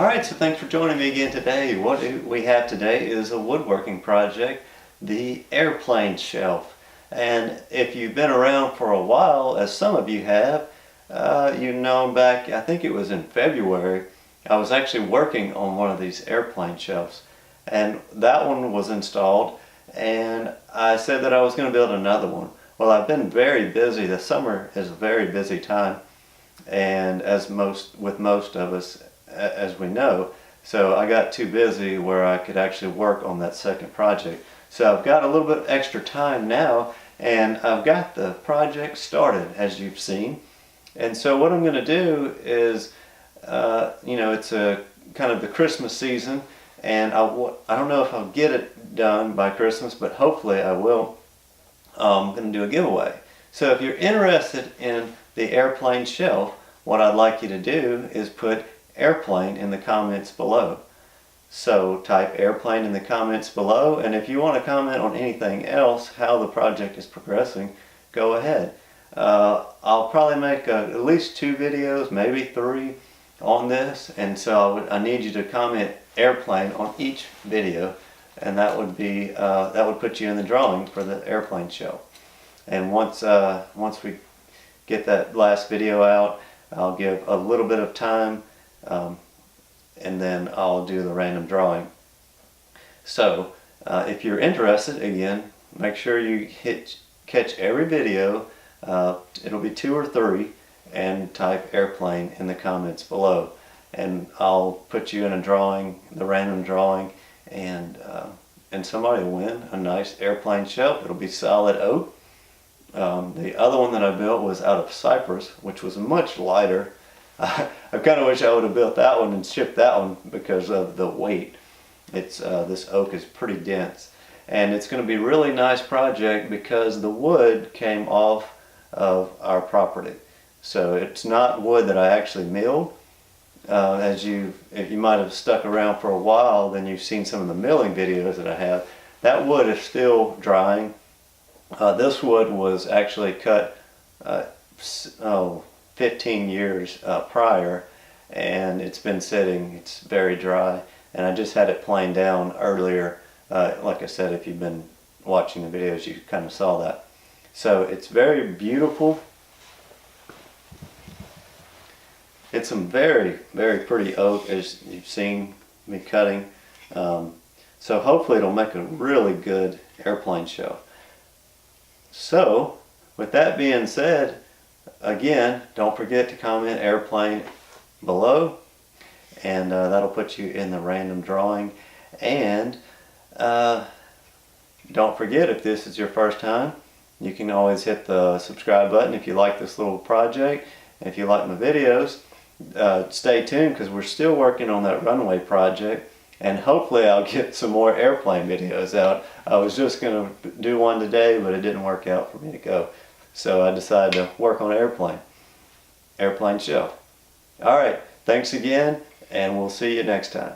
Alright, so thanks for joining me again today. What we have today is a woodworking project, the airplane shelf. And if you've been around for a while, as some of you have, you know back, I think it was in February, I was actually working on one of these airplane shelves. And that one was installed, and I said that I was going to build another one. Well, I've been very busy. The summer is a very busy time, and with most of us, as we know. So I got too busy where I could actually work on that second project. So I've got a little bit extra time now, and I've got the project started, as you've seen. And so what I'm going to do is, it's a kind of the Christmas season, and I don't know if I'll get it done by Christmas, but hopefully I will. I'm going to do a giveaway. So if you're interested in the airplane shelf, what I'd like you to do is put airplane in the comments below. So type airplane in the comments below, and if you want to comment on anything else, how the project is progressing, go ahead. I'll probably make at least 2 videos, maybe 3 on this, and so I need you to comment airplane on each video, and that would put you in the drawing for the airplane shelf. And once we get that last video out, I'll give a little bit of time, and then I'll do the random drawing. So if you're interested, again, make sure you catch every video. It'll be 2 or 3, and type airplane in the comments below, and I'll put you in a drawing, the random drawing, and somebody will win a nice airplane shelf. It'll be solid oak. The other one that I built was out of cypress, which was much lighter. I kind of wish I would have built that one and shipped that one because of the weight. This oak is pretty dense, and it's going to be a really nice project because the wood came off of our property. So it's not wood that I actually milled. If you might have stuck around for a while, then you've seen some of the milling videos that I have. That wood is still drying. This wood was actually cut 15 years prior, and it's been sitting. It's very dry, and I just had it planed down earlier. Like I said, if you've been watching the videos, you kind of saw that. So it's very beautiful. It's some very, very pretty oak, as you've seen me cutting. So hopefully it'll make a really good airplane shelf. So with that being said, again, don't forget to comment airplane below, and that'll put you in the random drawing. And don't forget, if this is your first time, you can always hit the subscribe button if you like this little project. And if you like my videos, stay tuned, because we're still working on that runway project, and hopefully I'll get some more airplane videos out. I was just going to do one today, but it didn't work out for me to go. So I decided to work on airplane shelf. Alright, thanks again, and we'll see you next time.